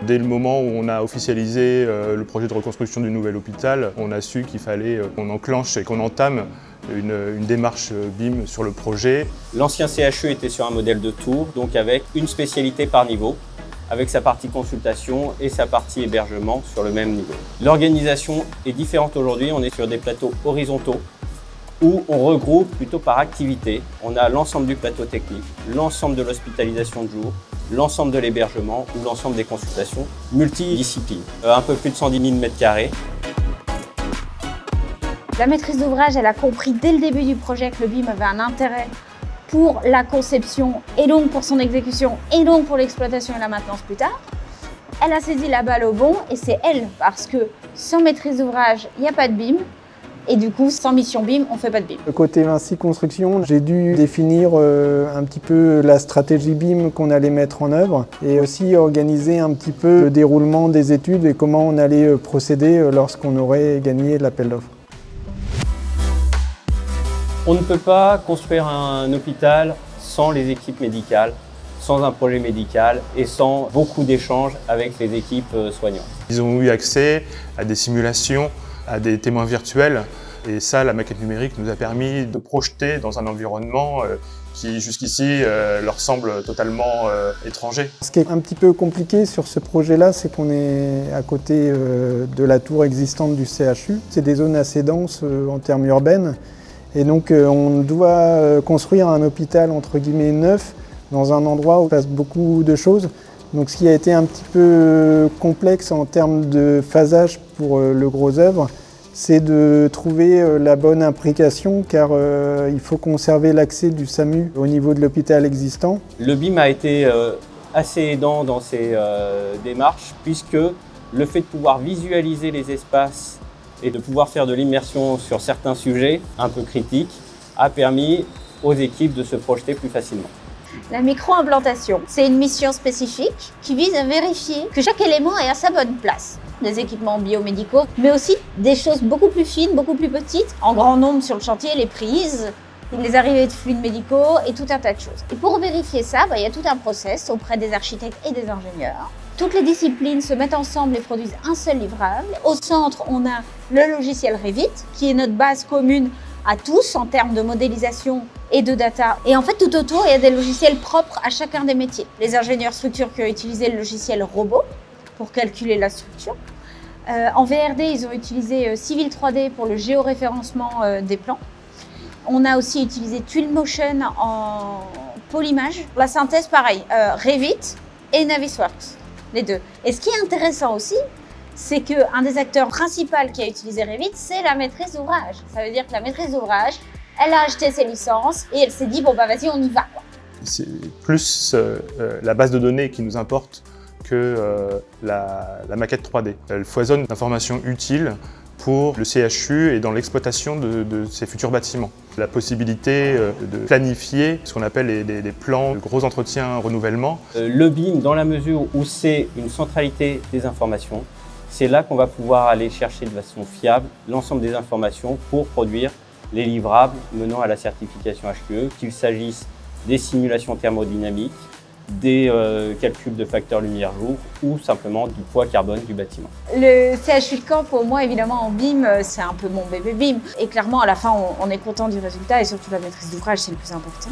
Dès le moment où on a officialisé le projet de reconstruction du nouvel hôpital, on a su qu'il fallait qu'on enclenche et qu'on entame une démarche BIM sur le projet. L'ancien CHU était sur un modèle de tour, donc avec une spécialité par niveau, avec sa partie consultation et sa partie hébergement sur le même niveau. L'organisation est différente aujourd'hui, on est sur des plateaux horizontaux où on regroupe plutôt par activité. On a l'ensemble du plateau technique, l'ensemble de l'hospitalisation de jour, l'ensemble de l'hébergement ou l'ensemble des consultations multidisciplines. Un peu plus de 110 000 m². La maîtrise d'ouvrage, elle a compris dès le début du projet que le BIM avait un intérêt pour la conception et donc pour son exécution et donc pour l'exploitation et la maintenance plus tard. Elle a saisi la balle au bon et c'est elle, parce que sans maîtrise d'ouvrage, il n'y a pas de BIM. Et du coup, sans mission BIM, on ne fait pas de BIM. Côté Vinci Construction, j'ai dû définir un petit peu la stratégie BIM qu'on allait mettre en œuvre et aussi organiser un petit peu le déroulement des études et comment on allait procéder lorsqu'on aurait gagné l'appel d'offres. On ne peut pas construire un hôpital sans les équipes médicales, sans un projet médical et sans beaucoup d'échanges avec les équipes soignantes. Ils ont eu accès à des simulations, à des témoins virtuels et ça, la maquette numérique nous a permis de projeter dans un environnement qui jusqu'ici leur semble totalement étranger. Ce qui est un petit peu compliqué sur ce projet-là, c'est qu'on est à côté de la tour existante du CHU. C'est des zones assez denses en termes urbaines. Et donc on doit construire un hôpital entre guillemets neuf dans un endroit où il se passe beaucoup de choses. Donc ce qui a été un petit peu complexe en termes de phasage pour le gros œuvre, c'est de trouver la bonne imbrication car il faut conserver l'accès du SAMU au niveau de l'hôpital existant. Le BIM a été assez aidant dans ces démarches puisque le fait de pouvoir visualiser les espaces et de pouvoir faire de l'immersion sur certains sujets un peu critiques a permis aux équipes de se projeter plus facilement. La micro-implantation, c'est une mission spécifique qui vise à vérifier que chaque élément est à sa bonne place. Des équipements biomédicaux, mais aussi des choses beaucoup plus fines, beaucoup plus petites, en grand nombre sur le chantier, les prises, les arrivées de fluides médicaux et tout un tas de choses. Et pour vérifier ça, il y a tout un process auprès des architectes et des ingénieurs. Toutes les disciplines se mettent ensemble et produisent un seul livrable. Au centre, on a le logiciel Revit, qui est notre base commune à tous en termes de modélisation et de data. Et en fait, tout autour, il y a des logiciels propres à chacun des métiers. Les ingénieurs structures qui ont utilisé le logiciel Robot pour calculer la structure. En VRD, ils ont utilisé Civil 3D pour le géoréférencement des plans. On a aussi utilisé Twinmotion en polymage. La synthèse, pareil, Revit et Navisworks, les deux. Et ce qui est intéressant aussi, c'est qu'un des acteurs principaux qui a utilisé Revit, c'est la maîtrise d'ouvrage. Ça veut dire que la maîtrise d'ouvrage, elle a acheté ses licences et elle s'est dit, bon bah vas-y, on y va. C'est plus la base de données qui nous importe que la maquette 3D. Elle foisonne d'informations utiles pour le CHU et dans l'exploitation de ces futurs bâtiments. La possibilité de planifier ce qu'on appelle des plans de gros entretiens renouvellement. Le BIM, dans la mesure où c'est une centralité des informations, c'est là qu'on va pouvoir aller chercher de façon fiable l'ensemble des informations pour produire les livrables menant à la certification HQE, qu'il s'agisse des simulations thermodynamiques, des calculs de facteurs lumière-jour ou simplement du poids carbone du bâtiment. Le CHU de Caen, pour moi, évidemment, en BIM, c'est un peu mon bébé BIM. Et clairement, à la fin, on est content du résultat et surtout la maîtrise d'ouvrage, c'est le plus important.